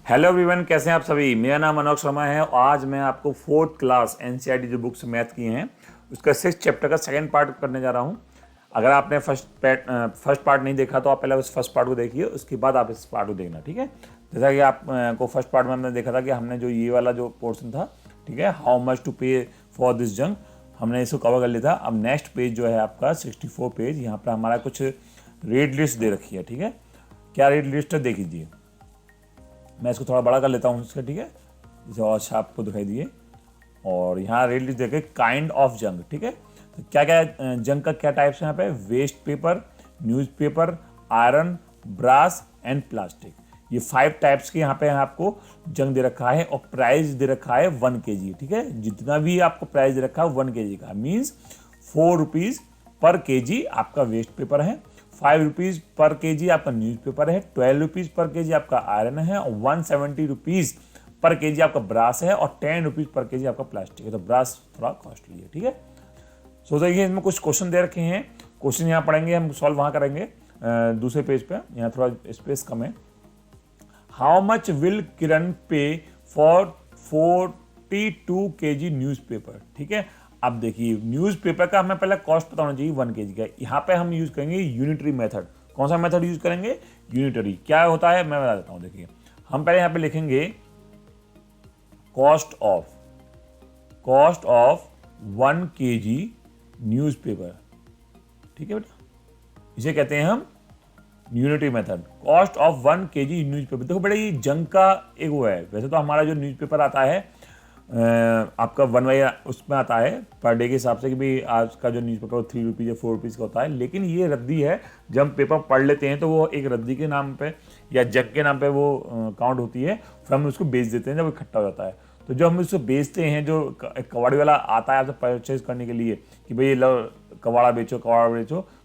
Hello everyone, कैसे हैं आप सभी। मेरा नाम अनोख शर्मा है और आज मैं आपको फोर्थ क्लास एनसीईआरटी जो बुक्स मैथ की हैं उसका 6th चैप्टर का सेकंड पार्ट करने जा रहा हूं। अगर आपने फर्स्ट पार्ट नहीं देखा तो आप पहले उस फर्स्ट पार्ट को देखिए, उसके बाद आप इस पार्ट को देखना, ठीक है। जैसा कि आप को फर्स्ट पार्ट में हमने देखा था कि हमने जो ये वाला जो पोर्शन था, ठीक है, हाउ मच टू पे फॉर दिस जंग, हमने इसको कवर कर लिया था। अब नेक्स्ट पेज जो है आपका 64 पेज, यहाँ पर हमारा कुछ रेट लिस्ट दे रखी है, ठीक है। क्या रेट लिस्ट है देख लीजिए। मैं इसको थोड़ा बड़ा कर लेता हूँ इसका, ठीक है, जिसे और अच्छा आपको दिखाई दिए। और यहाँ रेट लिस्ट देखे काइंड ऑफ जंग, ठीक है। तो क्या क्या जंग का क्या टाइप्स है यहाँ पे, waste paper, newspaper, iron, brass and plastic. ये 5 टाइप्स के यहाँ पे आपको जंग दे रखा है और प्राइस दे रखा है 1 kg, ठीक है। जितना भी आपको प्राइस दे रखा है 1 kg का, मीन्स 4 रुपीज़ पर kg आपका वेस्ट पेपर है, 5 रुपीज़ पर केजी आपका न्यूज़पेपर है, 12 रुपीज़ पर केजी आपका आयरन है और 170 रुपीज़ पर केजी आपका ब्रास है और 10 रुपीज़ पर केजी आपका प्लास्टिक है। तो ब्रास थोड़ा कॉस्टली है, ठीक है। सो देखिए इसमें कुछ क्वेश्चन दे रखे हैं, क्वेश्चन यहाँ पढ़ेंगे, हम सॉल्व वहाँ करेंगे दूसरे पेज पे, यहाँ थोड़ा स्पेस कम है। हाउ मच विल किरण पे फॉर 42 kg न्यूज़पेपर, ठीक है। अब देखिए न्यूज़पेपर का हमें पहले कॉस्ट पता होना चाहिए 1 kg का। यहाँ पे हम यूज करेंगे यूनिटरी मेथड। कौन सा मेथड यूज करेंगे? यूनिटरी। क्या होता है मैं बता देता हूँ। देखिए हम पहले यहाँ पे लिखेंगे कॉस्ट ऑफ 1 kg न्यूज़पेपर, ठीक है बेटा, इसे कहते हैं हम unitary method. Cost of 1 kg newspaper. देखो बेटा ये जंग का एक वो है, वैसे तो हमारा जो न्यूज़पेपर आता है आपका 1 बाई उसमें आता है पर डे के हिसाब से कि भाई आज का जो न्यूज़पेपर 3 रुपीज़ या 4 रुपीज़ का होता है, लेकिन ये रद्दी है। जब हम पेपर पढ़ लेते हैं तो वो एक रद्दी के नाम पे या जग के नाम पे वो काउंट होती है, फिर हम उसको बेच देते हैं जब इकट्ठा हो जाता है। तो जब हम उसको बेचते हैं, जो कबाड़ी वाला आता है आपसे परचेज करने के लिए कि भाई लो कबाड़ा बेचो,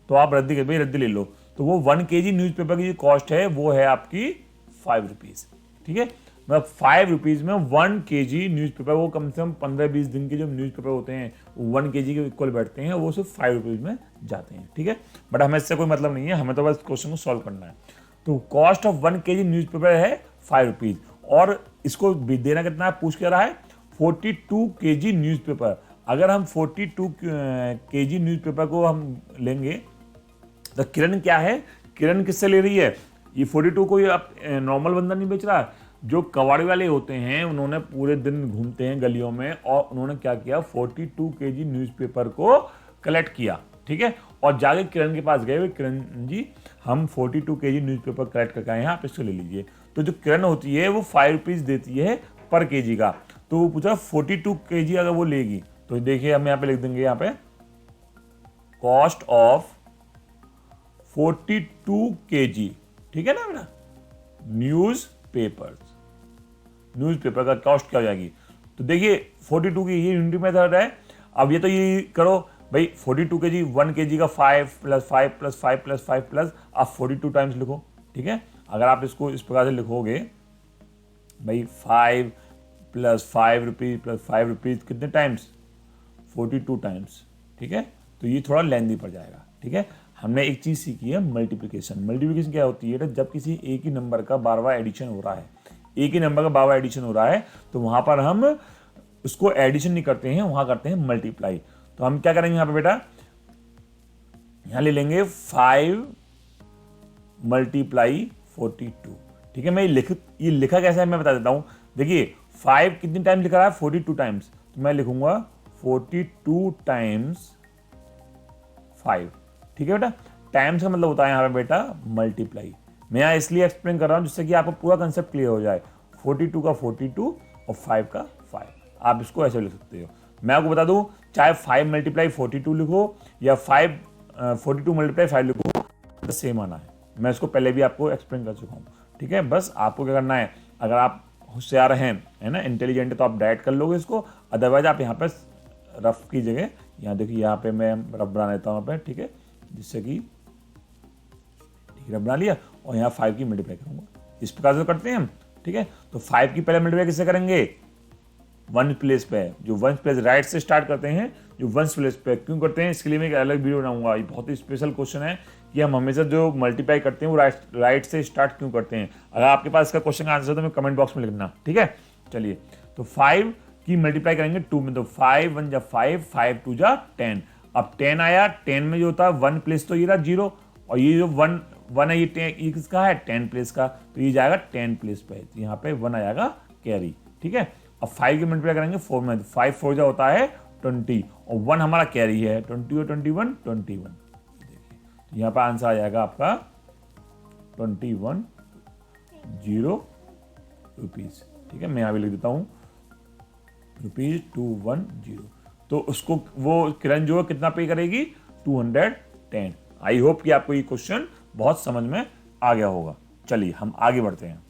तो आप रद्दी के भाई रद्दी ले लो, तो वो 1 kg न्यूज़पेपर की जो कॉस्ट है वो है आपकी 5 रुपीज़, ठीक है। मतलब 5 रुपीज़ में 1 kg न्यूज़पेपर, वो कम से कम 15-20 दिन के जो न्यूज़पेपर होते हैं वो 1 kg के इक्वल बैठते हैं, वो सिर्फ 5 रुपीज़ में जाते हैं, ठीक है। बट हमें इससे कोई मतलब नहीं है, हमें तो बस क्वेश्चन को सॉल्व करना है। तो कॉस्ट ऑफ 1 kg न्यूज़पेपर है 5 रुपीज़ और इसको देना कितना है पूछ के रहा है 42 kg न्यूज़पेपर। अगर हम 42 kg न्यूज़पेपर को हम लेंगे तो किरण क्या है, किरण किससे ले रही है? ये 42 को आप नॉर्मल बंदा नहीं बेच रहा। जो कबाड़ी वाले होते हैं उन्होंने पूरे दिन घूमते हैं गलियों में और उन्होंने क्या किया 42 kg न्यूज़पेपर को कलेक्ट किया, ठीक है। और जाके किरण के पास गए, किरण जी हम 42 kg न्यूज़पेपर कलेक्ट करके आए हैं, आप इसको ले लीजिए। तो जो किरण होती है वो 5 रुपीज़ देती है पर केजी का। तो वो पूछा 42 kg अगर वो लेगी तो देखिए हम यहाँ पे लिख देंगे, यहाँ पे कॉस्ट ऑफ 42 kg, ठीक है ना बेटा, न्यूज़पेपर का कॉस्ट क्या हो जाएगी। तो देखिए 42 की ये यूनिटी मेथड है। अब ये तो ये करो भाई 42 kg 1 kg का 5 + 5 + 5 + 5 प्लस आप 42 टाइम्स लिखो, ठीक है। अगर आप इसको इस प्रकार से लिखोगे भाई 5 + 5 रुपीज़ + 5 रुपीज़ कितने टाइम्स, 42 टाइम्स, ठीक है। तो ये थोड़ा लेंदी पड़ जाएगा, ठीक है। हमने एक चीज़ सीखी है मल्टीप्लिकेशन क्या होती है, जब किसी एक ही नंबर का बार-बार एडिशन हो रहा है, एक ही नंबर का बार-बार एडिशन हो रहा है तो वहां पर हम उसको एडिशन नहीं करते हैं, वहां करते हैं मल्टीप्लाई। तो हम क्या करेंगे यहाँ पे बेटा, यहां ले लेंगे 5 × 42, ठीक है। मैं ये लिखा कैसे है मैं बता देता हूं। देखिए 5 कितनी टाइम लिखा रहा है 42 टाइम्स, तो मैं लिखूंगा 42 टाइम्स 5, ठीक है बेटा। टाइम्स का मतलब होता है यहाँ पे बेटा मल्टीप्लाई। मैं यहाँ इसलिए एक्सप्लेन कर रहा हूँ जिससे कि आपको पूरा कंसेप्ट क्लियर हो जाए। 42 का 42 और 5 का 5, आप इसको ऐसे लिख सकते हो। मैं आपको बता दूं चाहे 5 × 42 लिखो या 42 × 5 लिखो, तो सेम आना है। मैं इसको पहले भी आपको एक्सप्लेन कर चुका हूँ, ठीक है। बस आपको क्या करना है, अगर आप होशियार हैं, है ना, इंटेलिजेंट है, तो आप डायरेक्ट कर लोगे इसको। अदरवाइज आप यहाँ पे रफ की जगह, यहाँ देखिए यहाँ पे मैं रफ बना लेता हूँ, ठीक है, जिससे कि रफ बना लिया और यहाँ 5 की मल्टीप्लाई करूंगा। इस प्रकार से करते हैं हम, ठीक है। तो 5 की पहले मल्टीप्लाई किससे करेंगे, वन प्लेस पे है, जो वन प्लेस राइट से स्टार्ट करते हैं, जो वन प्लेस पे क्यों करते हैं, इसके लिए मैं एक अलग वीडियो बनाऊंगा। ये बहुत ही स्पेशल क्वेश्चन है कि हम हमेशा जो मल्टीप्लाई करते हैं वो राइट से स्टार्ट क्यों करते हैं। अगर आपके पास इसका क्वेश्चन का आंसर है तो मैं कमेंट बॉक्स में लिखना, ठीक है। चलिए, तो 5 की मल्टीप्लाई करेंगे 2 में, तो 5 1 जा 5, 5 2 जा 10। अब 10 आया, 10 में जो होता है वन प्लेस तो ये रहा 0, और ये जो वन है ये किसका है, 10 प्लेस का, तो ये जाएगा 10 प्लेस पे, तो यहाँ पे 1 आ जाएगा कैरी, ठीक है। अब 5 की मल्टीप्लाई करेंगे 4 में, 5 4 जा होता है 20, और 1 हमारा कैरी है, 20 और 21 21, देखिए तो यहाँ पे आंसर आ जाएगा आपका 21 0 रुपीज, ठीक है। मैं यहाँ भी लिख देता हूँ ₹210। तो उसको वो किरण जो है कितना पे करेगी, 210। आई होप कि आपको ये क्वेश्चन बहुत समझ में आ गया होगा। चलिए हम आगे बढ़ते हैं।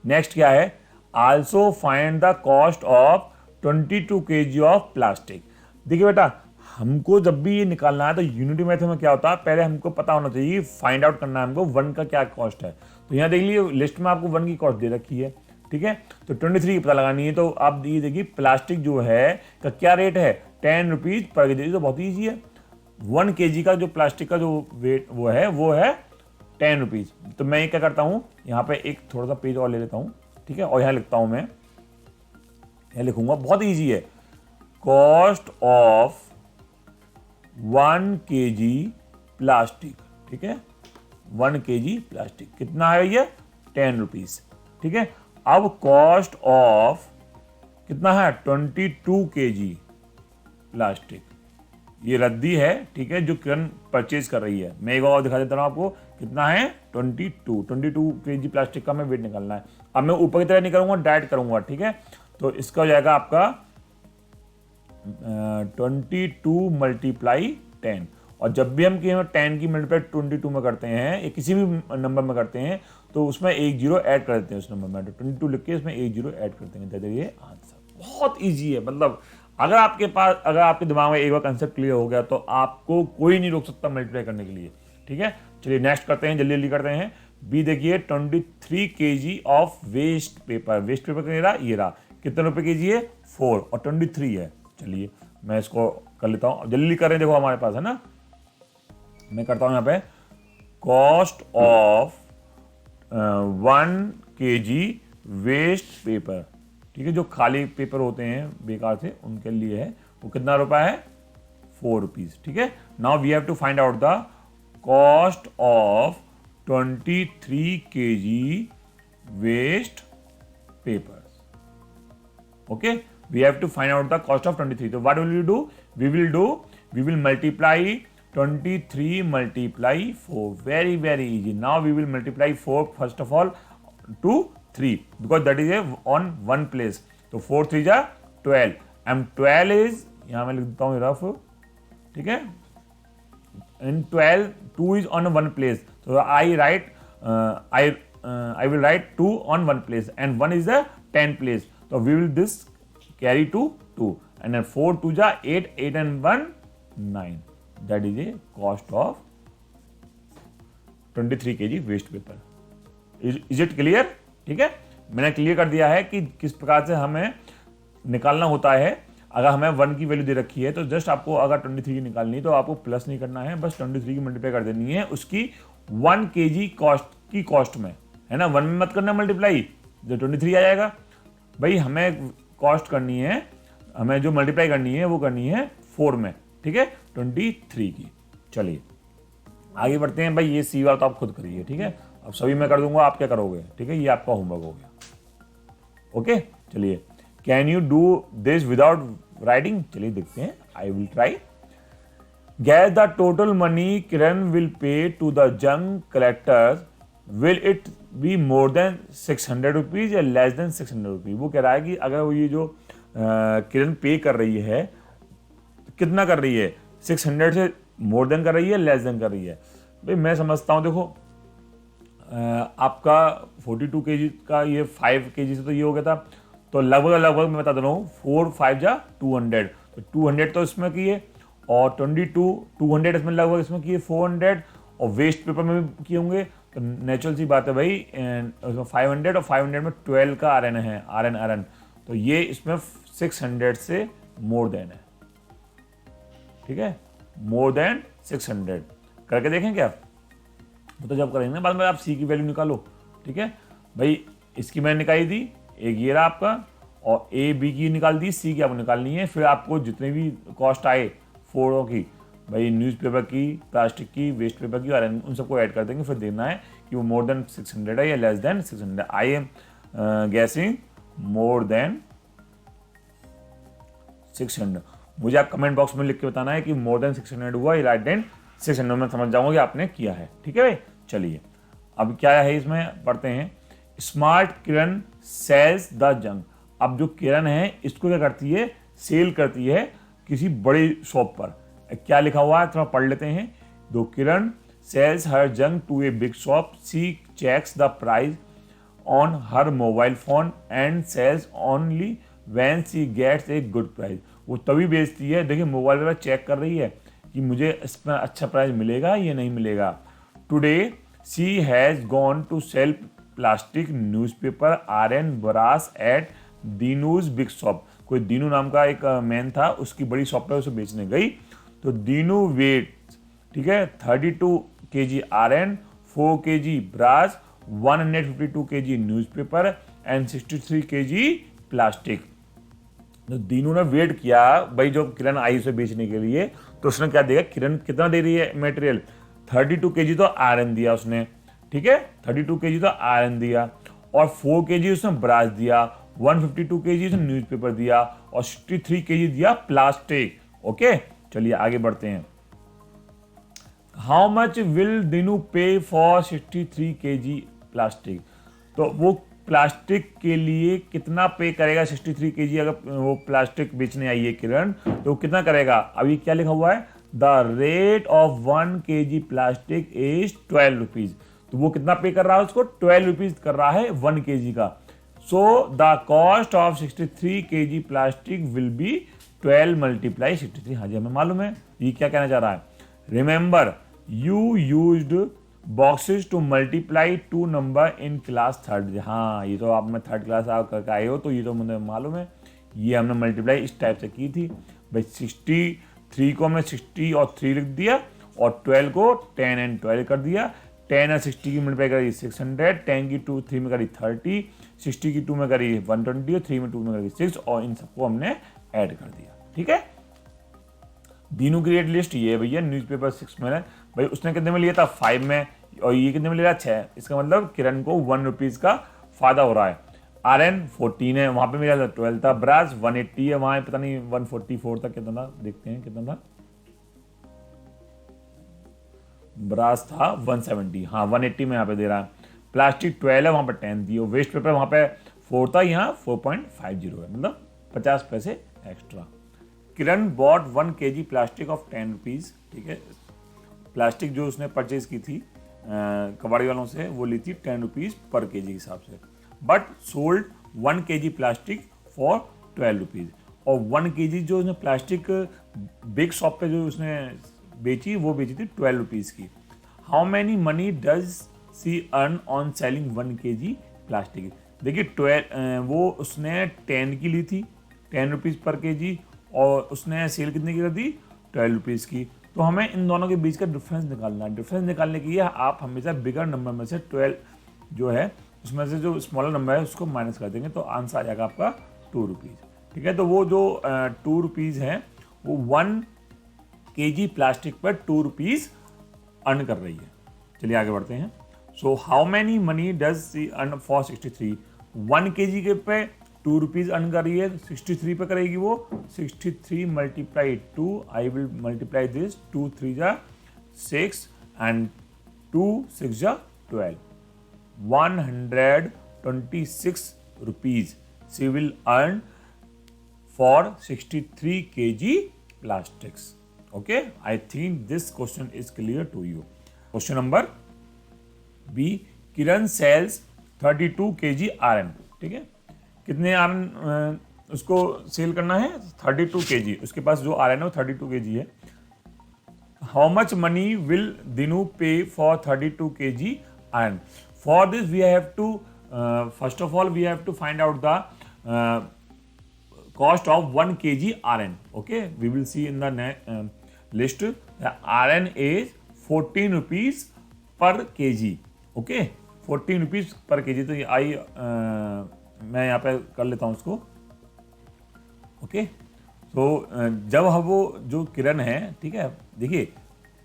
नेक्स्ट क्या है, also find the cost of 22 kg of plastic. देखिए बेटा, हमको जब भी ये निकालना है तो यूनिटी मेथड में क्या होता है, पहले हमको पता होना चाहिए, फाइंड आउट करना है हमको वन का क्या कॉस्ट है। तो यहाँ देख लीजिए लिस्ट में आपको वन की कॉस्ट दे रखी है, ठीक है। तो 23 की पता लगानी है, तो आप ये देखिए प्लास्टिक जो है का क्या रेट है, 10 रुपीज पर केजी, तो बहुत ईजी है। 1 kg का जो प्लास्टिक का जो वेट वो है 10 रुपीज। तो मैं क्या करता हूँ, यहाँ पे एक थोड़ा सा पेज और ले लेता हूँ, ठीक है, और यहाँ लिखता हूँ, मैं यहाँ लिखूंगा, बहुत ईजी है, कॉस्ट ऑफ 1 kg प्लास्टिक, ठीक है। 1 kg प्लास्टिक कितना है ये, 10 रुपीज, ठीक है। अब कॉस्ट ऑफ कितना है, 22 kg प्लास्टिक, ये रद्दी है, ठीक है, जो किरण परचेज कर रही है। मैं एक और दिखा देता हूँ आपको, कितना है 22 kg प्लास्टिक का मैं वेट निकालना है। अब मैं ऊपर की तरह नहीं करूँगा, डायरेक्ट करूँगा, ठीक है। तो इसका हो जाएगा आपका 22 मल्टीप्लाई 10, और जब भी हम 10 की मल्टीप्लाई 22 में करते हैं या किसी भी नंबर में करते हैं तो उसमें एक जीरो ऐड कर देते हैं उस नंबर में, तो 22 लिख के इसमें एक जीरो ऐड कर देंगे, तो ये आंसर बहुत ईजी है। मतलब अगर आपके दिमाग में एक बार कंसेप्ट क्लियर हो गया तो आपको कोई नहीं रोक सकता मल्टीप्लाई करने के लिए, ठीक है। चलिए नेक्स्ट करते हैं, जल्दी जल्दी करते हैं। बी देखिए, 23 kg of waste paper, waste paper कितना रहा, ये रहा, कितने रुपए केजी है, 4, और 23 है। चलिए मैं इसको कर लेता हूँ, जल्दी कर रहे हैं, देखो हमारे पास है ना। मैं करता हूँ यहाँ पे, cost of 1 kg waste paper, ठीक है, जो खाली पेपर होते हैं बेकार से उनके लिए है, वो कितना रुपया है, 4 रुपीज, ठीक है। Now we have to find out the cost of 23 kg waste paper. Okay, we have to find out the cost of 23. So what will we do? We will multiply 23 multiply 4. Very easy. Now we will multiply 4 first of all to 3 because that is on one place. So 4 3 जा 12 and 12 is, यहाँ मैं लिख देता हूँ rough, ठीक है, and 12 2 is on one place. So I will write 2 on one place and 1 is the 10 place. So we will this carry to 2 and then 4 2 ja 8, 8 and 1 9. That is a cost of 23 kg waste paper. Is it clear? ठीक है, मैंने clear कर दिया है कि किस प्रकार से हमें निकालना होता है। अगर हमें 1 की वैल्यू दे रखी है तो जस्ट आपको अगर 23 की निकालनी है तो आपको प्लस नहीं करना है, बस 23 की मल्टीप्लाई कर देनी है उसकी 1 kg कॉस्ट में, है ना। 1 में मत करना मल्टीप्लाई, जो 23 आ जाएगा। भाई हमें कॉस्ट करनी है, हमें जो मल्टीप्लाई करनी है वो करनी है 4 में, ठीक है, 23 की। चलिए आगे बढ़ते हैं। भाई ये सी वाला तो आप खुद करिए, ठीक है, अब सभी मैं कर दूंगा, आप क्या करोगे, ठीक है, ये आपका होमवर्क हो गया। ओके, चलिए, can you do this without writing, चलिए देखते हैं, I will try. Guess the total money Kiran will pay to the junk collectors, will it be more than 600 rupees या लेस देन 600 रुपीज। वो कह रहा है कि अगर वो ये जो किरण पे कर रही है कितना कर रही है, 600 से मोर देन कर रही है, लेस देन कर रही है। भाई मैं समझता हूँ, देखो आपका 42 kg का ये 5 kg से तो ये हो गया था, तो लगभग मैं बता दे रहा हूँ 4 5 जा 200, तो 200 तो इसमें की है, और 200 इसमें लगभग इसमें की है 400, और वेस्ट पेपर में भी किए होंगे, तो नेचुरल सी बात है भाई, उसमें 500 और 500 में 12 का आरएन है, आरएन तो ये इसमें 600 से मोर देन है, ठीक है, मोर देन 600 करके देखें क्या। तो जब करेंगे बाद में आप सी की वैल्यू निकालो, ठीक है भाई। इसकी मैंने निकाली दी, एक ये रहा आपका, और ए बी की निकाल दी, सी की आपको निकालनी है। फिर आपको जितने भी कॉस्ट आए फोड़ों की, भाई न्यूज़पेपर की, प्लास्टिक की, वेस्ट पेपर की, और उन सबको ऐड कर देंगे। फिर देखना है कि वो मोर देन 600 है या less than 600। I am guessing more than 600। मुझे आप कमेंट बॉक्स में लिख के बताना है कि मोर देन 600 हुआ या लेस देन 600, में समझ जाऊंगा कि आपने किया है, ठीक है भाई। चलिए अब क्या है इसमें पढ़ते हैं। Smart Kiran sells the junk. अब जो किरण है इसको क्या करती है, सेल करती है किसी बड़ी शॉप पर। क्या लिखा हुआ है थोड़ा पढ़ लेते हैं। दो Kiran sells her junk to a big shop, she checks the price on her mobile phone and sells only when she gets a good price. वो तभी बेचती है, देखिए मोबाइल पर चेक कर रही है कि मुझे इसमें अच्छा प्राइस मिलेगा या नहीं मिलेगा। Today she has gone to sell plastic newspaper iron brass at Dinu's big shop. कोई दीनू नाम का एक मैन था, उसकी बड़ी शॉप पे उसे बेचने गई। तो दीनू वेट, ठीक है, 32 kg iron, 4 kg brass, 152 kg newspaper and 63 kg plastic. तो दीनू ने वेट किया भाई, जो किरण आई उसे बेचने के लिए, तो उसने क्या दिया, किरण कितना दे रही है मटेरियल, 32 kg तो आयरन दिया उसने, ठीक है, 32 kg तो आयरन दिया, और 4 kg उसने ब्रास दिया, 152 kg उसने न्यूज़पेपर दिया, और 63 kg दिया प्लास्टिक। ओके चलिए आगे बढ़ते हैं। How much will Dinu pay for 63 kg plastic. तो वो प्लास्टिक के लिए कितना पे करेगा, 63 kg अगर वो प्लास्टिक बेचने आई है किरण, तो कितना करेगा। अभी क्या लिखा हुआ है, the rate of 1 kg plastic is 12 rupees. तो वो कितना पे कर रहा है उसको, 12 रुपीज कर रहा है 1 kg का। So the cost of 63 kg plastic will be 12 multiply 63। हाँ जी हमें मालूम है ये क्या कहना चाह रहा है। Remember you used boxes to multiply 2 number in class 3rd। हाँ ये तो आप में 3rd क्लास आप करके आए हो, तो ये तो मुझे मालूम है। ये हमने मल्टीप्लाई इस टाइप से की थी भाई। 63 को हमने 60 और 3 लिख दिया, और 12 को 10 एंड 12 कर दिया। 10 और 60 की मल्टीप्लाई करी 600, 10 की 2 3 में करी 30, 60 की 2 में करी 120, और 3 में 2 में करी 6, और इन सबको हमने ऐड कर दिया, ठीक है। दीनू की रेट लिस्ट ये है भैया, न्यूज़पेपर 6 में है भाई, उसने कितने में लिया था 5 में, और ये कितने में ले रहा 6। इसका मतलब किरण को 1 रुपीज़ का फायदा हो रहा है। आयरन 14 है, वहां पे मेरा 12 था। ब्रास 180 है, वहां पता नहीं 144 था, कितना था देखते हैं कितना था। ब्रास था 170, हाँ 180 में यहाँ पे दे रहा है। प्लास्टिक 12 है, वहां पर 10 दी। वेस्ट पेपर वहां पे 4 था, यहाँ 4.50 है, मतलब 50 पैसे extra. Kiran bought 1 kg plastic of 10 rupees, ठीक है। प्लास्टिक जो उसने परचेज की थी कबाड़ी वालों से, वो ली थी 10 रुपीज़ पर kg के हिसाब से। But sold 1 kg plastic for 12 rupees. और 1 kg जो उसने प्लास्टिक बिग शॉप पे जो उसने बेची, वो बेची थी 12 रुपीज़ की। How many money does she earn on selling 1 kg plastic. देखिए 12 वो उसने 10 की ली थी, 10 रुपीज़ पर kg, और उसने सेल कितने की कर दी 12 रुपीज़ की। तो हमें इन दोनों के बीच का डिफरेंस निकालना है। डिफरेंस निकालने के लिए आप हमेशा बिगर नंबर में से 12 जो है उसमें से जो स्मॉलर नंबर है उसको माइनस कर देंगे, तो आंसर आ जाएगा आपका 2 रुपीज़, ठीक है। तो वो जो 2 रुपीज़ है वो 1 kg प्लास्टिक पर 2 रुपीज़ अर्न कर रही है। चलिए आगे बढ़ते हैं। So how many money does she earn for 63। 1 kg के पे 2 रुपीज़ अर्न कर रही है, 63 पे करेगी वो 63 multiply 2। I will multiply this, 2 3 जा 6 एंड 2 6 जा 12, 126 rupees she will earn for 63 kg plastics. Okay, I think this question is clear to you. Question number B. Kiran sells 32 kg iron, ठीक है। कितने आयरन उसको सेल करना है 32 kg। उसके पास जो आयरन है वो 32 kg है। How much money will Dinu पे for 32 kg iron? For this we have to first of all we have to find out the cost of 1 kg RN. Okay, we will see in the list. The RN is 14 rupees per kg. Okay, 14 rupees per kg. तो ये मैं यहाँ पे कर लेता हूँ उसको. Okay, तो जब हम वो जो किरण है, ठीक है, देखिए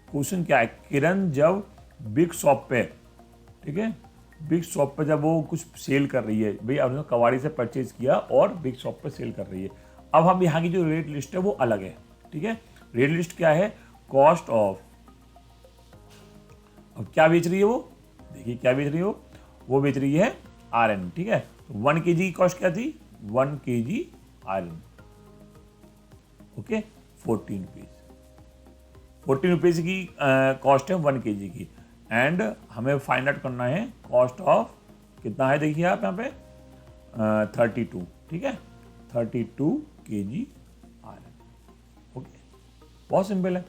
क्वेश्चन क्या है, किरण जब बिग शॉप पे, ठीक है, बिग शॉप पे जब वो कुछ सेल कर रही है, भाई आपने कबाड़ी से परचेज किया और बिग शॉप पे सेल कर रही है. अब हम यहाँ की जो रेट लिस्ट है वो अलग है. ठीक है, रेट लिस्ट क्या है, कॉस्ट ऑफ, अब क्या बेच रही है वो, देखिए क्या बेच रही है वो बेच रही है RN. ठीक है, 1 kg की कॉस्ट क्या थी, 1 kg RN. Okay, 14 rupees, 14 rupees की कॉस्ट है 1 kg की. एंड हमें फाइंड आउट करना है कॉस्ट ऑफ कितना है, देखिए आप यहाँ पे 32. ठीक है, 32 kg RN. ओके, बहुत सिंपल है.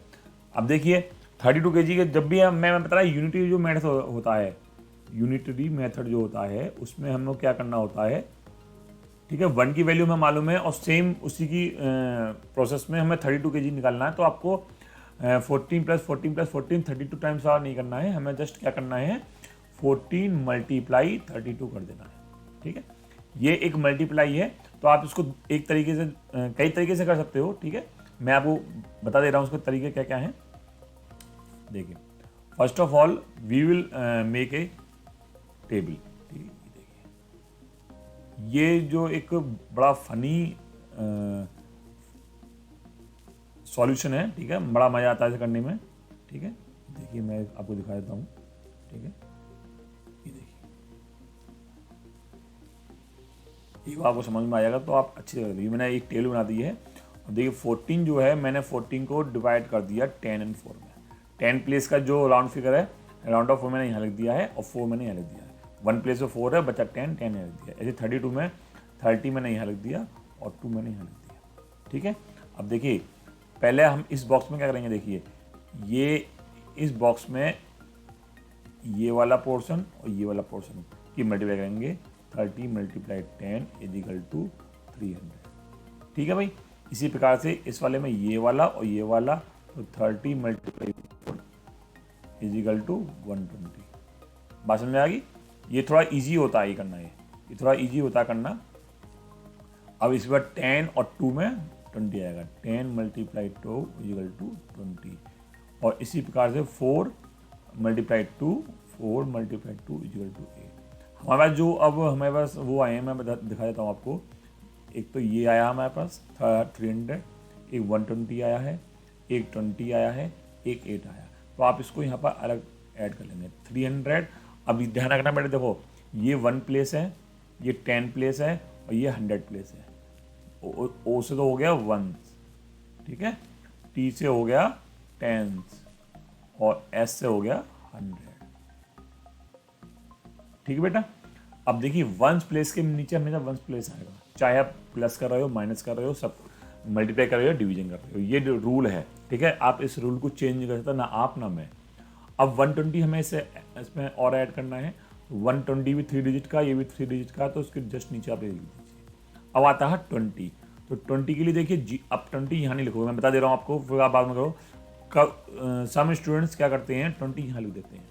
अब देखिए 32 kg के जब भी मैं बता रहा यूनिटरी जो मेथड होता है, यूनिटरी मेथड जो होता है उसमें हम लोग क्या करना होता है, ठीक है, 1 की वैल्यू हमें मालूम है और सेम उसी की प्रोसेस में हमें 32 kg निकालना है. तो आपको 14 + 14 + 14 32 टाइम्स और नहीं करना है, हमें जस्ट क्या करना है 14 × 32 कर देना है. ठीक है, ये एक मल्टीप्लाई है. तो आप इसको एक तरीके से कई तरीके से कर सकते हो. ठीक है, मैं आपको बता दे रहा हूँ उसके तरीके क्या क्या हैं. देखिए, first of all we will make a table. ठीक है, देखिए ये जो एक बड़ा फनी सॉल्यूशन है. ठीक है, बड़ा मजा आता है इसे करने में. ठीक है, देखिए मैं आपको दिखा देता हूँ. ठीक है, ये देखिए, ये आपको समझ में आएगा तो आप अच्छी तरह देखिए. मैंने एक टेबल बना दी है और देखिए 14 जो है, मैंने 14 को डिवाइड कर दिया 10 और 4 में. 10 प्लेस का जो राउंड फिगर है, राउंड ऑफ 4 मैंने यहाँ लिख दिया है और 4 मैंने यहाँ लिख दिया है. 1 प्लेस में 4 है, बचा 10 यहाँ लिख दिया. ऐसे 32 में 30 मैंने यहाँ लिख दिया और 2 मैंने यहाँ लिख दिया. ठीक है, अब देखिए पहले हम इस बॉक्स में क्या करेंगे, देखिए ये इस बॉक्स में ये वाला पोर्शन और ये वाला पोर्शन की मल्टीप्लाई करेंगे. 30 × 10 = 300. ठीक है भाई, इसी प्रकार से इस वाले में ये वाला और ये वाला, तो 30 × 4 = 120. बात समझ में आ गई. ये थोड़ा इजी होता है ये करना, ये थोड़ा इजी होता है करना. अब इस बार 10 और 2 में 20 आएगा. 10 × 2 = 20. और इसी प्रकार से 4 × 2 = 8. हमारे पास जो अब हमारे पास वो आए हैं, मैं दिखा देता हूँ आपको. एक तो ये आया हमारे पास 300, एक 120 आया है, एक 20 आया है, एक 8 आया. तो आप इसको यहाँ पर अलग ऐड कर लेंगे 300. अभी ध्यान रखना बेटा, देखो ये 1 प्लेस है, ये 10 प्लेस है और ये 100 प्लेस है. ओ से तो हो गया 1, ठीक है, टी से हो गया 10 और एस से हो गया 100. ठीक है बेटा. अब देखिए 1 प्लेस के नीचे हमेशा 1 प्लेस आएगा, चाहे आप प्लस कर रहे हो, माइनस कर रहे हो, सब मल्टीप्लाई कर रहे हो, डिवीजन कर रहे हो. ये जो रूल है, ठीक है, आप इस रूल को चेंज नहीं कर सकते, ना आप ना मैं. अब 120 हमें इसमें और ऐड करना है. 120 भी 3 डिजिट का, ये भी 3 डिजिट का, तो उसके जस्ट नीचे आप लिख दीजिए. अब आता है 20. तो 20 के लिए देखिए अब 20 यहाँ नहीं लिखोगे, मैं बता दे रहा हूँ आपको, फिर आप बाद में करो. सम स्टूडेंट्स क्या करते हैं, 20 यहाँ लिख देते हैं.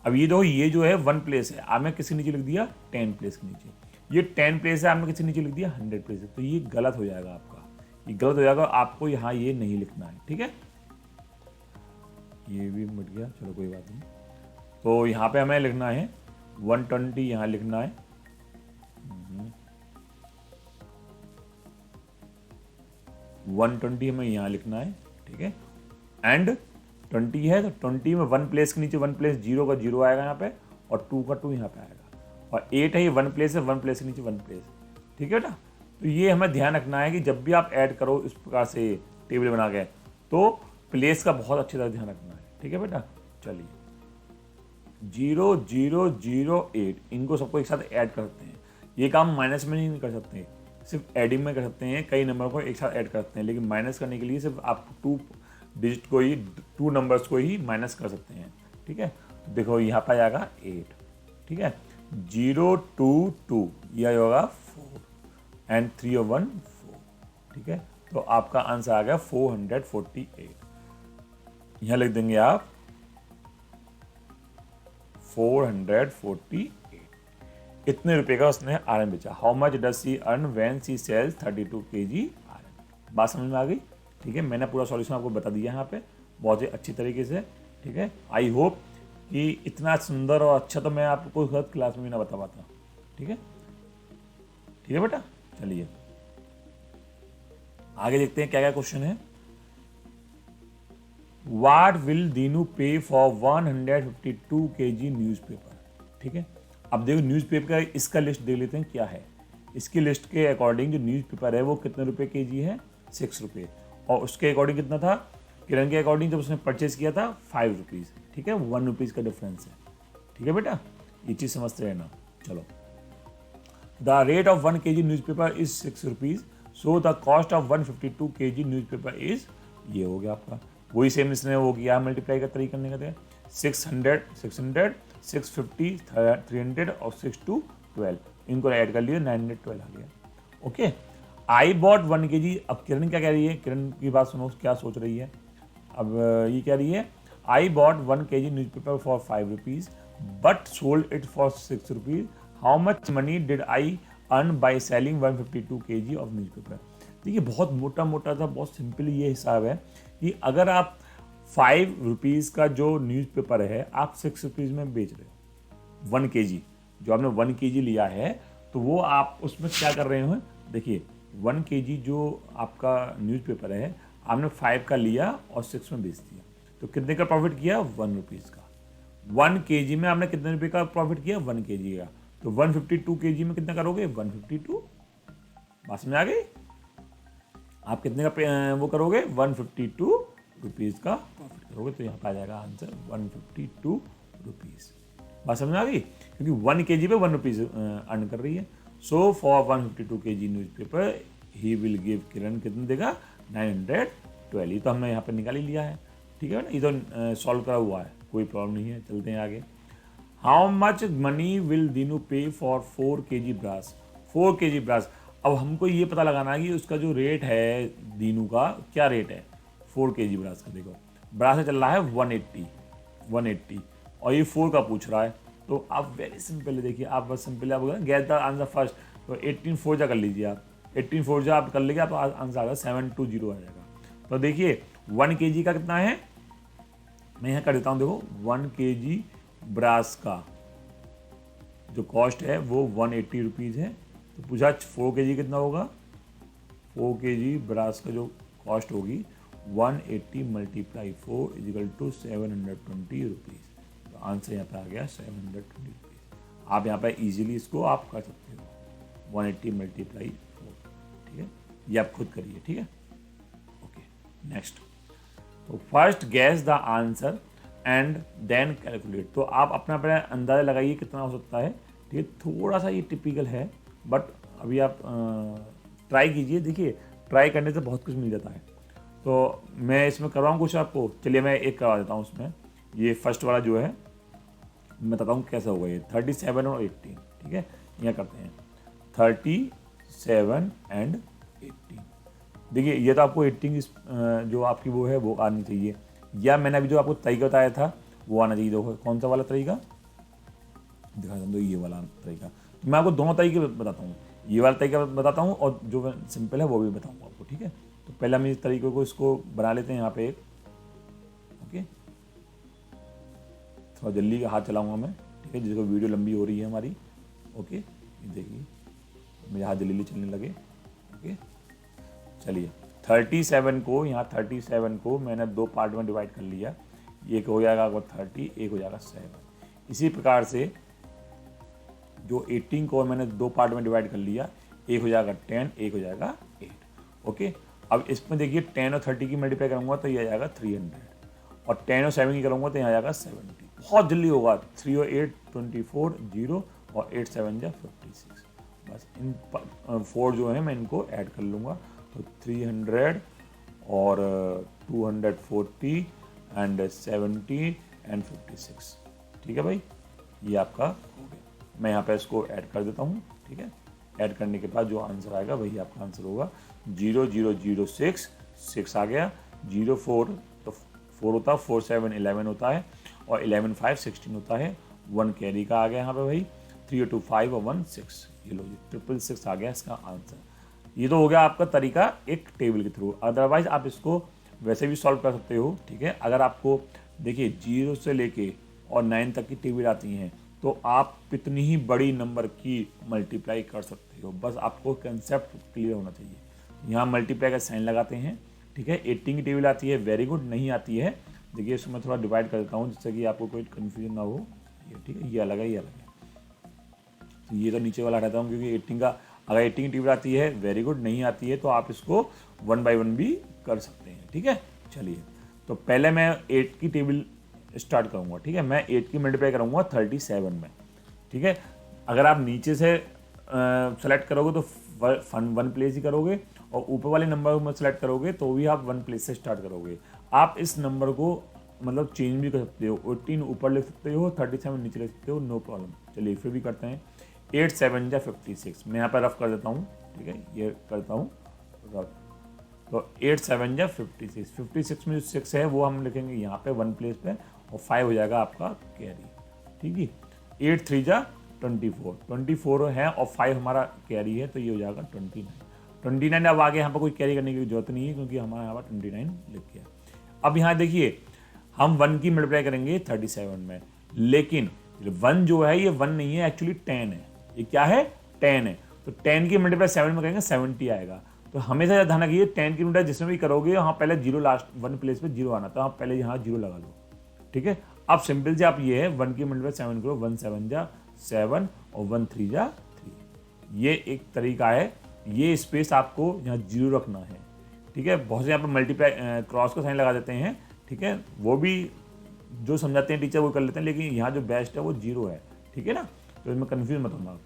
अब ये दो, ये जो है 1 प्लेस है, आपने किसके नीचे लिख दिया 10 प्लेस के नीचे. ये 10 प्लेस है, आपने किसके नीचे लिख दिया 100 प्लेस है. तो ये गलत हो जाएगा आपका, ये गलत हो जाएगा. आपको यहाँ ये नहीं लिखना है. ठीक है, ये भी मिट गया, चलो कोई बात नहीं. तो यहाँ पे हमें लिखना है 120, यहाँ लिखना है 120 हमें यहाँ लिखना है. ठीक है, एंड 20 है तो 20 में 1 प्लेस के नीचे 1 प्लेस, 0 का 0 आएगा यहाँ पे, और 2 का 2 यहाँ पे आएगा. और 8 है, ये 1 प्लेस है, 1 प्लेस के नीचे 1 प्लेस. ठीक है बेटा. तो ये हमें ध्यान रखना है कि जब भी आप ऐड करो इस प्रकार से टेबल बना के, तो प्लेस का बहुत अच्छी तरह ध्यान रखना है. ठीक है बेटा. चलिए 0 0 0 8 इनको सबको एक साथ ऐड कर सकते हैं. ये काम माइनस में नहीं कर सकते, सिर्फ एडिंग में कर सकते हैं. कई नंबर को एक साथ ऐड कर सकते हैं, लेकिन माइनस करने के लिए सिर्फ आप 2 डिजिट को ही, 2 नंबर्स को ही माइनस कर सकते हैं. ठीक है, तो देखो यहाँ पर आएगा 8. ठीक है, 0 2 2 यह होगा 4 एंड 3 और 1 4. ठीक है, तो आपका आंसर आ गया 448। यहां लिख देंगे आप 448। इतने रुपए का उसने आयरन बेचा। How much does she earn when she sells 32 kg iron. बात समझ में आ गई? ठीक है, मैंने पूरा सॉल्यूशन आपको बता दिया यहाँ पे बहुत ही अच्छी तरीके से। ठीक है, आई होप कि इतना सुंदर और अच्छा तो मैं आपको हर क्लास में भी ना बता पाता। ठीक है, ठीक है बेटा, चलिए आगे देखते हैं क्या क्या क्वेश्चन है। What will Dinu pay for 152 kg newspaper. ठीक है, अब देखो न्यूज़पेपर का इसका लिस्ट देख लेते हैं क्या है। इसकी लिस्ट के अकॉर्डिंग जो न्यूज़पेपर है वो कितने रुपए केजी है, 6 रुपये। और उसके अकॉर्डिंग कितना था, किरण के अकॉर्डिंग जब उसने परचेज किया था 5 रुपीज़। ठीक है, 1 रुपीज़ का डिफरेंस है। ठीक है बेटा, ये चीज़ समझते रहना। चलो, the rate of 1 kg newspaper is 6 rupees, so the cost of 152 kg newspaper is, ये हो गया आपका। वही सेम इसने वो किया मल्टीप्लाई का तरीका करने का था। 600, 600, 650, 300 और 6 to 12 इनको ऐड कर लिया, 912 आ गया। Okay, I bought 1 kg। अब किरण क्या कह रही है, किरण की बात सुनो क्या सोच रही है। अब ये कह रही है I bought 1 kg newspaper for 5 rupees but sold it for 6 rupees. How much money did I earn by selling 152 kg of newspaper. देखिए बहुत मोटा मोटा था, बहुत सिंपल ये हिसाब है कि अगर आप 5 रुपीज़ का जो न्यूज़पेपर है आप 6 रुपीज़ में बेच रहे हो, 1 kg जो आपने 1 kg लिया है, तो वो आप उसमें क्या कर रहे हो। देखिए 1 kg जो आपका न्यूज़पेपर है आपने 5 का लिया और 6 में बेच दिया, तो कितने का प्रॉफिट किया, 1 रुपीज़ का। 1 kg में आपने कितने रुपये का प्रॉफिट किया, 1 kg का। तो 152 kg में कितना करोगे, 152। बात में आ गई? आप कितने का वो करोगे, 152 रुपीज़ का प्रॉफिट करोगे, तो यहाँ पे आ जाएगा आंसर 152 रुपीज़। बात समझ में आ गई? क्योंकि 1 kg पे 1 रुपीज़ अर्न कर रही है। So for 152 kg newspaper he will give, Kiran कितने देगा, 912। ये तो हमने यहाँ पर निकाल ही लिया है। ठीक है ना, ये तो सॉल्व करा हुआ है, कोई प्रॉब्लम नहीं है। चलते हैं आगे। How much money will Dinu pay for 4 kg brass. 4 kg brass, अब हमको ये पता लगाना है कि उसका जो रेट है दीनू का, क्या रेट है 4 kg ब्रास का। देखो ब्रास में चल रहा है 180 और ये 4 का पूछ रहा है। तो आप वेरी सिंपल है, देखिए आप बस सिंपल आप गेट द आंसर फर्स्ट। तो 18 4 जा कर लीजिए आप, 18 4 जा आप कर लीजिए, आप आंसर आ जाएगा 720 आ जाएगा। तो देखिए 1 kg का कितना है, मैं यहाँ कर देता हूँ। देखो 1 kg ब्रास का जो कॉस्ट है वो 180 रुपीज़ है। तो पूछा 4 kg कितना होगा, 4 kg ब्रास का जो कॉस्ट होगी 180 मल्टीप्लाई 4 इजिकल टू 720 रुपीज़। तो आंसर यहाँ पे आ गया 720 रुपीज़। आप यहाँ पे इजीली इसको आप कर सकते हो, 180 मल्टीप्लाई 4। ठीक है, ये आप खुद करिए। ठीक है, ओके नेक्स्ट। तो first guess the answer and then calculate. तो आप अपना अपना अंदाज़ा लगाइए कितना हो सकता है। ठीक है, थोड़ा सा ये टिपिकल है, बट अभी आप ट्राई कीजिए। देखिए ट्राई करने से बहुत कुछ मिल जाता है। तो मैं इसमें करवाऊँ कुछ आपको, चलिए मैं एक करवा देता हूँ उसमें। ये फर्स्ट वाला जो है मैं बताता हूँ कैसा होगा। ये 37 और 18। ठीक है, यहाँ करते हैं 37 एंड 18। देखिए ये तो आपको 18 जो आपकी वो है वो आनी चाहिए, या मैंने अभी जो आपको तरीका बताया था वो आना चाहिए। देखो कौन सा वाला तरीका दिखा दो, ये वाला तरीका। तो मैं आपको दोनों तरीके बताता हूँ, ये वाला तरीका बताता हूँ और जो सिंपल है वो भी बताऊँगा आपको। ठीक है, तो पहले हम इस तरीके को इसको बना लेते हैं यहाँ पे एक। ओके, थोड़ा जल्दी हाथ चलाऊँगा मैं। ठीक है, जिसको वीडियो लंबी हो रही है हमारी। ओके, ये देखिए मेरे हाथ जल्दी चलने लगे। ओके चलिए 37 को, यहाँ 37 को मैंने 2 पार्ट में डिवाइड कर लिया। एक हो जाएगा आपको 30, एक हो जाएगा 7। इसी प्रकार से जो 18 को मैंने 2 पार्ट में डिवाइड कर लिया, एक हो जाएगा 10, एक हो जाएगा 8। ओके, अब इसमें देखिए 10 और 30 की मल्टीप्लाई करूँगा तो ये आ जाएगा 300, और 10 और 7 की करूँगा तो यहाँ आ जाएगा 70। बहुत जल्दी होगा। 3 और 8 24 0 और 8 7 जा 56। बस इन 4 जो है मैं इनको ऐड कर लूँगा। तो 300 और 240 एंड 70 एंड 56। ठीक है भाई, ये आपका हो गया। मैं यहाँ पे इसको ऐड कर देता हूँ। ठीक है, ऐड करने के बाद जो आंसर आएगा वही आपका आंसर होगा। 0006 6 आ गया, 04 तो 4 होता है, 4 7 11 होता है, और 11 5 16 होता है। 1 कैरी का आ गया यहाँ पे भाई, 3 2 5 और 1 6। ये लो जी 666 आ गया इसका आंसर। ये तो हो गया आपका तरीका एक टेबल के थ्रू। अदरवाइज आप इसको वैसे भी सॉल्व कर सकते हो, ठीक है। अगर आपको देखिए 0 से लेके और 9 तक की टेबल आती हैं तो आप कितनी ही बड़ी नंबर की मल्टीप्लाई कर सकते हो, बस आपको कंसेप्ट क्लियर होना चाहिए। यहाँ मल्टीप्लाई का साइन लगाते हैं, ठीक है। 18 की टेबल आती है, वेरी गुड। नहीं आती है, देखिए इसको मैं थोड़ा डिवाइड कर देता हूँ जिससे कि आपको कोई कन्फ्यूजन ना हो। ये ठीक है, ये अलग है, ये अलग है, तो ये तो नीचे वाला हटाता हूँ क्योंकि 18 का, अगर 18 की टेबल आती है वेरी गुड, नहीं आती है तो आप इसको 1 बाय 1 भी कर सकते हैं, ठीक है। चलिए, तो पहले मैं 8 की टेबल स्टार्ट करूँगा, ठीक है। मैं 8 की मल्टीप्लाई करूँगा 37 में, ठीक है। अगर आप नीचे से सेलेक्ट करोगे तो वन प्लेस ही करोगे, और ऊपर वाले नंबर में सेलेक्ट करोगे तो भी आप 1 प्लेस से स्टार्ट करोगे। आप इस नंबर को मतलब चेंज भी कर सकते हो, 18 ऊपर लिख सकते हो, 37 नीचे लिख सकते हो, नो प्रॉब्लम। चलिए फिर भी करते हैं। 8 7 जा 56, मैं यहाँ पर रफ कर देता हूँ, ठीक है, ये करता हूँ रफ। तो 8 7 जा 56, 56 में जो 6 है वो हम लिखेंगे यहाँ पे 1 प्लेस पे, और 5 हो जाएगा आपका कैरी, ठीक है। 8 3 जा 24, 24 है और 5 हमारा कैरी है, तो ये हो जाएगा 29। अब आगे यहाँ पर कोई कैरी करने की जरूरत नहीं है क्योंकि हमारा यहाँ पर 29 लिख गया। अब यहाँ देखिए हम 1 की मल्टीप्लाई करेंगे 37 में, लेकिन 1 जो है ये 1 नहीं है, एक्चुअली 10 है। ये क्या है? 10 है। तो 10 की मल्टीप्लाई 7 में करेंगे 70 आएगा। तो हमेशा ध्यान रखिए 10 की मल्टीप्लाई जिसमें भी करोगे वहाँ पहले 0 लास्ट 1 प्लेस पे 0 आना, तो आप पहले यहाँ 0 लगा लो, ठीक है। अब सिंपल से आप ये है 1 की मल्टीप्लाई 7 करो, 1 7 जा 7 और 1 3 जा 3। ये एक तरीका है, ये स्पेस आपको यहाँ 0 रखना है, ठीक है। बहुत से यहाँ पर मल्टीप्लाई क्रॉस का साइन लगा देते हैं, ठीक है, वो भी जो समझाते हैं टीचर वो कर लेते हैं, लेकिन यहाँ जो बेस्ट है वो 0 है, ठीक है ना। तो इसमें कन्फ्यूज मत होना।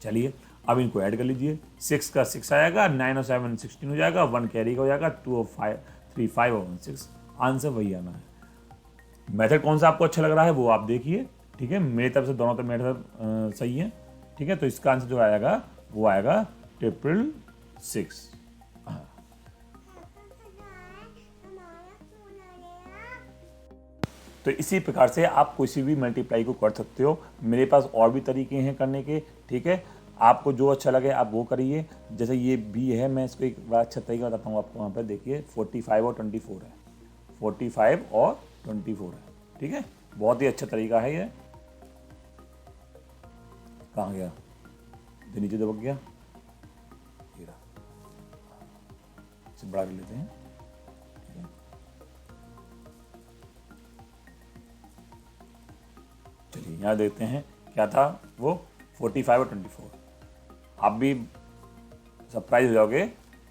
चलिए अब इनको ऐड कर लीजिए, 6 का 6 आएगा, 9 और 7 16 हो जाएगा, 1 कैरी का हो जाएगा, 2 और 5 3 5 और 1 6। आंसर वही आना है। मेथड कौन सा आपको अच्छा लग रहा है वो आप देखिए, ठीक है। मेरी तरफ से दोनों तरफ मेथड सही है, ठीक है। तो इसका आंसर जो आएगा वो आएगा 666। तो इसी प्रकार से आप किसी भी मल्टीप्लाई को कर सकते हो। मेरे पास और भी तरीके हैं करने के, ठीक है। आपको जो अच्छा लगे आप वो करिए। जैसे ये भी है, मैं इसको एक बड़ा अच्छा तरीका बताता हूँ आपको। वहाँ पर देखिए 45 और 24 है, 45 और 24 है, ठीक है। बहुत ही अच्छा तरीका है ये। कहाँ गया? जो नीचे दबक गया, ये रहा। इसे बड़ा कर लेते हैं, चलिए यहाँ देखते हैं क्या था वो 45 और 24। आप भी सरप्राइज हो जाओगे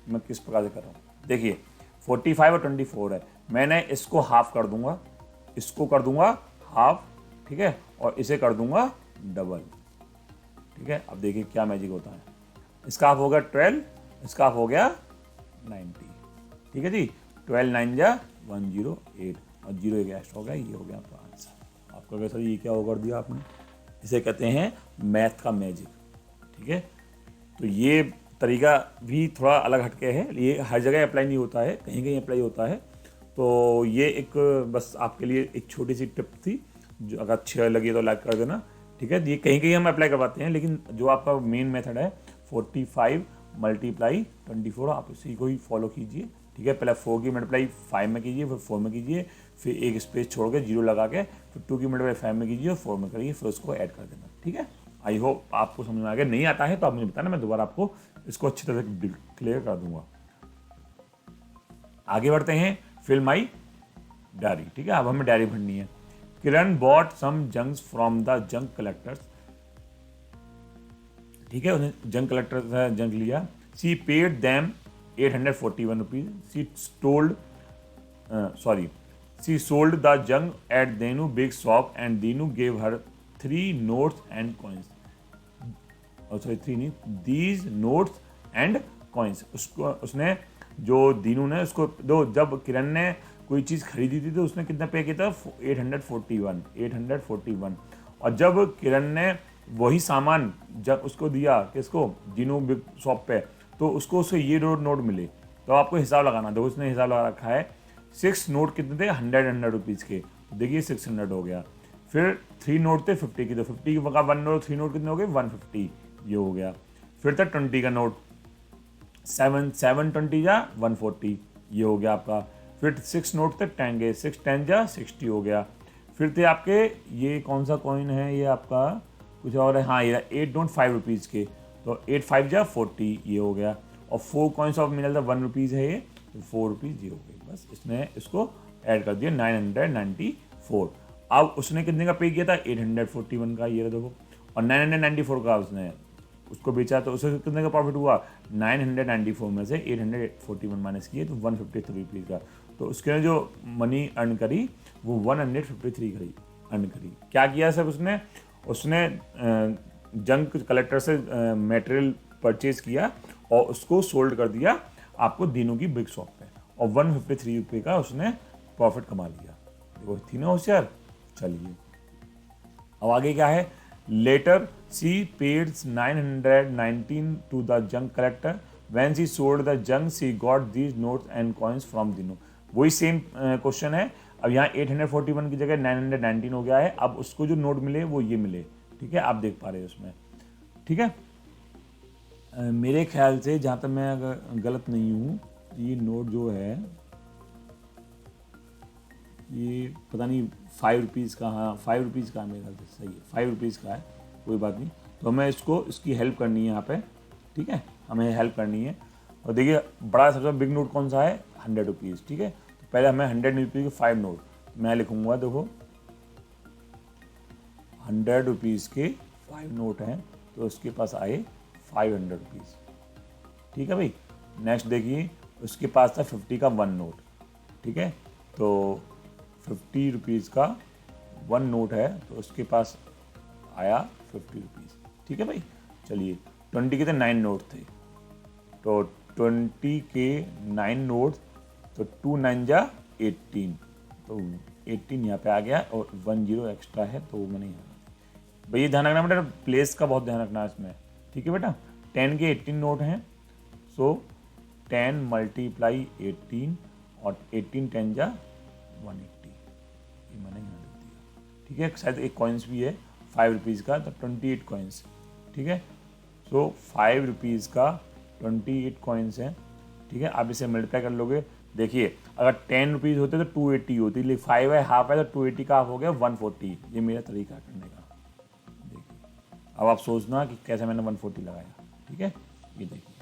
मैं किस प्रकार से कर रहा हूँ। देखिए 45 और 24 है, मैंने इसको हाफ कर दूंगा, इसको कर दूंगा हाफ, ठीक है, और इसे कर दूंगा डबल, ठीक है। अब देखिए क्या मैजिक होता है। इसका हाफ हो गया 12, इसका हाफ हो गया 90, ठीक है जी। 12 9 जा 108 और 0 एक एक्स्ट्रा हो गया, ये हो गया आपका आंसर। आपका कैसा ये क्या कर दिया आपने? इसे कहते हैं मैथ का मैजिक, ठीक है। तो ये तरीका भी थोड़ा अलग हटके है, ये हर जगह अप्लाई नहीं होता है, कहीं कहीं अप्लाई होता है। तो ये एक बस आपके लिए एक छोटी सी टिप थी, जो अगर अच्छी लगी तो लाइक कर देना, ठीक है। ये कहीं कहीं हम अप्लाई करवाते हैं, लेकिन जो आपका मेन मेथड है 45 मल्टीप्लाई 24, आप इसी को ही फॉलो कीजिए, ठीक है। पहले 4 की मल्टीप्लाई 5 में कीजिए, फिर 4 में कीजिए, फिर एक स्पेस छोड़ के 0 लगा के फिर 2 की मल्टीप्लाई 5 में कीजिए और 4 में करिए, फिर उसको ऐड कर देना, ठीक है। आई होप आपको समझ में आ गया। नहीं आता है तो आप मुझे बताना, मैं दोबारा आपको इसको अच्छी तरह से क्लियर कर दूंगा। आगे बढ़ते हैं, फिल माई डायरी, ठीक है। अब हमें डायरी भरनी है। Kiran bought some junks from the junk collectors, ठीक है, उसने जंक कलेक्टर से जंक लिया। She paid them 841 rupees. She sold the junk at Dinu big shop and Dinu gave her 3 notes and coins। Sorry 3 नहीं, दीज नोट्स एंड कॉइन्स। उसको उसने जो दीनू ने उसको दो, जब किरण ने कोई चीज़ खरीदी थी तो उसने कितना पे किया था 841। और जब किरण ने वही सामान जब उसको दिया किसको, जिनू बिग शॉप पे, तो उसको उससे ये नोट मिले, तो आपको हिसाब लगाना। देखो उसने हिसाब लगा रखा है, 6 नोट कितने थे, 100 रुपीज़ के, देखिए 600 हो गया। फिर 3 नोट थे 50 की, तो 50 का 1 नोट 3 नोट कितने हो गए, 150, ये हो गया। फिर था 20 का नोट, 7 20 जा 140, ये हो गया आपका। फिर 6 नोट थे 10 के, 6 10 जा 60 हो गया। फिर थे आपके, ये कौन सा कॉइन है, ये आपका कुछ और है, हाँ ये 8 नोट 5 रुपीज़ के, तो 8 5 जा 40, ये हो गया। और 4 कॉइन्स ऑफ मिनल था 1 रुपीज़ है ये, तो 4 रुपीज़ ये हो गई। बस इसने इसको ऐड कर दिया 994। अब उसने कितने का पे किया था, 841 का, ये देखो। और 994 का उसने उसको बेचा, तो उसे कितने का प्रॉफिट हुआ, 994 में से 841 माइनस किए तो 153 रुपीज़ का। तो उसके जो मनी अर्न करी वो 153 करी अर्न करी। क्या किया सर उसने, उसने जंक कलेक्टर से मटेरियल परचेज किया और उसको सोल्ड कर दिया आपको दीनू की बिग शॉप पे, और 153 रुपये का उसने प्रॉफिट कमा लिया। देखो थी ना होशियार। चलिए अब आगे क्या है, later she paid 919 to the junk collector, when she sold the junk she got these notes and coins from Dinu. वही सेम क्वेश्चन है, अब यहाँ 841 की जगह 919 हो गया है। अब उसको जो नोट मिले वो ये मिले, ठीक है, आप देख पा रहे हो उसमें, ठीक है। मेरे ख्याल से जहाँ तक मैं अगर गलत नहीं हूँ, ये नोट जो है ये पता नहीं 5 रुपीज़ का, हाँ 5 रुपीज़ का मेरे ख्याल से सही है, 5 रुपीज़ का है, कोई बात नहीं। तो हमें इसकी हेल्प करनी है यहाँ पे, ठीक है, हमें हेल्प करनी है। और देखिए बड़ा सबसे बिग नोट कौन सा है, 100 रुपीज़, ठीक है। तो पहले हमें 100 रुपीज़ के 5 नोट मैं लिखूँगा, देखो 100 रुपीज़ के 5 नोट हैं, तो उसके पास आए 500 रुपीज़, ठीक है भाई। नेक्स्ट देखिए उसके पास था 50 का 1 नोट, ठीक है, तो 50 रुपीज़ का 1 नोट है, तो उसके पास आया 50 रुपीज़, ठीक है भाई। चलिए 20 के तो 9 नोट थे, तो 20 के 9 नोट, तो 2 9 जा 18, तो 18 यहाँ पे आ गया, और 1 0 एक्स्ट्रा है तो वो मैंने यहाँ भैया ध्यान रखना बेटा, प्लेस का बहुत ध्यान रखना है इसमें, ठीक है बेटा। 10 के 18 नोट हैं, सो 10 मल्टीप्लाई 18, और 18 10 जा 180, ये मैंने यहाँ लिख दिया, ठीक है। शायद एक कॉइन्स भी है 5 रुपीज़ का, तो 28 कॉइन्स, ठीक है। सो 5 रुपीज़ का 28 कॉइन्स हैं, ठीक है। आप इसे मल्टीप्लाई कर लोगे, देखिए अगर 10 रुपीज़ होते तो 280 होती, लेकिन 5 है हाफ है, तो 280 का हाफ हो गया 140। ये मेरा तरीका करने का, देखिए अब आप सोचना कि कैसे मैंने 140 लगाया, ठीक है। ये देखिए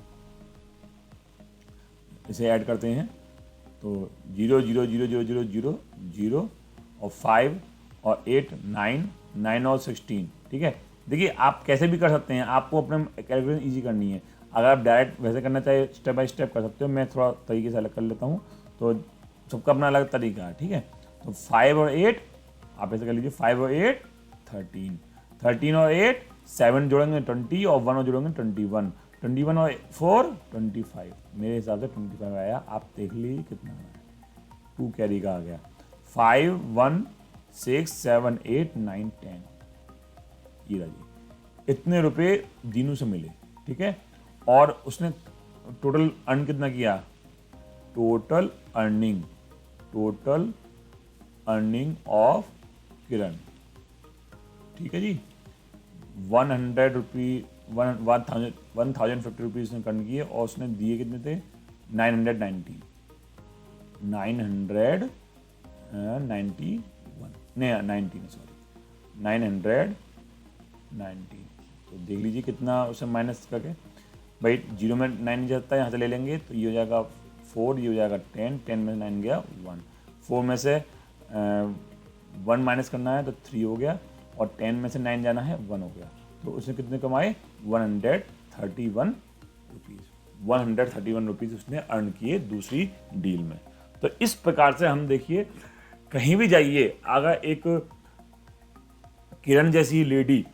इसे ऐड करते हैं, तो 0 0 0 0 0 0 0 और 5 और 8 9 9 और 16, ठीक है। देखिए आप कैसे भी कर सकते हैं, आपको अपने कैलकुलेशन ईजी करनी है। अगर आप डायरेक्ट वैसे करना चाहे स्टेप बाय स्टेप कर सकते हो, मैं थोड़ा तरीके से अलग कर लेता हूँ, तो सबका अपना अलग तरीका है, ठीक है। तो 5 और 8 आप ऐसे कर लीजिए, 5 और 8 13, 13 और 8 7 जोड़ेंगे 20, और 1 और जोड़ेंगे 21, 21 और 4 25, मेरे हिसाब से 25 आया। आप देख लीजिए कितना आया, 2 कैरी का आ गया। 5 1 6 7 8 9 10, ये रही, इतने रुपए दीनू से मिले, ठीक है। और उसने टोटल अर्न कितना किया, टोटल अर्निंग ऑफ किरण, ठीक है जी, 100 रुपीज 1050 रुपीज़ उसने अर्न किए, और उसने दिए कितने थे, 991 नहीं 19 सॉरी 990। तो देख लीजिए कितना उसे माइनस करके, भाई 0 में 9 जाता है, यहाँ से ले लेंगे तो ये हो जाएगा 4, ये हो जाएगा 10, 10 में 9 गया 1, 4 में से 1 माइनस करना है तो 3 हो गया, और 10 में से 9 जाना है 1 हो गया। तो उसने कितने कमाए, 131 रुपीज़, 131 रुपीज़ उसने अर्न किए दूसरी डील में। तो इस प्रकार से हम देखिए कहीं भी जाइए, अगर एक किरण जैसी लेडी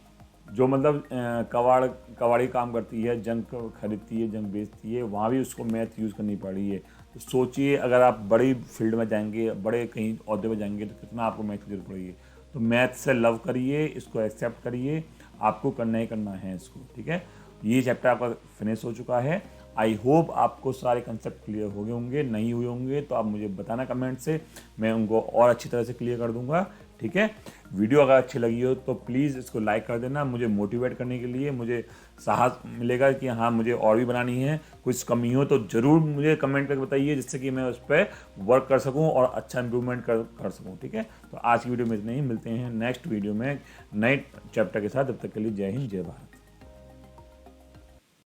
जो मतलब कबाड़ी काम करती है, जंक खरीदती है, जंक बेचती है, वहाँ भी उसको मैथ यूज़ करनी पड़ रही है। तो सोचिए अगर आप बड़ी फील्ड में जाएंगे, बड़े कहीं अहदे में जाएंगे, तो कितना आपको मैथ की जरूरत पड़ेगी। तो मैथ से लव करिए, इसको एक्सेप्ट करिए, आपको करना ही करना है इसको, ठीक है। ये चैप्टर आपका फिनिश हो चुका है। आई होप आपको सारे कंसेप्ट क्लियर हो गए होंगे, नहीं हुए होंगे तो आप मुझे बताना कमेंट से, मैं उनको और अच्छी तरह से क्लियर कर दूंगा, ठीक है। वीडियो अगर अच्छी लगी हो तो प्लीज़ इसको लाइक कर देना, मुझे मोटिवेट करने के लिए, मुझे साहस मिलेगा कि हाँ मुझे और भी बनानी है। कुछ कमी हो तो ज़रूर मुझे कमेंट करके बताइए, जिससे कि मैं उस पर वर्क कर सकूँ और अच्छा इंप्रूवमेंट कर सकूँ, ठीक है। तो आज की वीडियो में इतने ही, मिलते हैं नेक्स्ट वीडियो में नए चैप्टर के साथ। तब तक के लिए जय हिंद, जय भारत।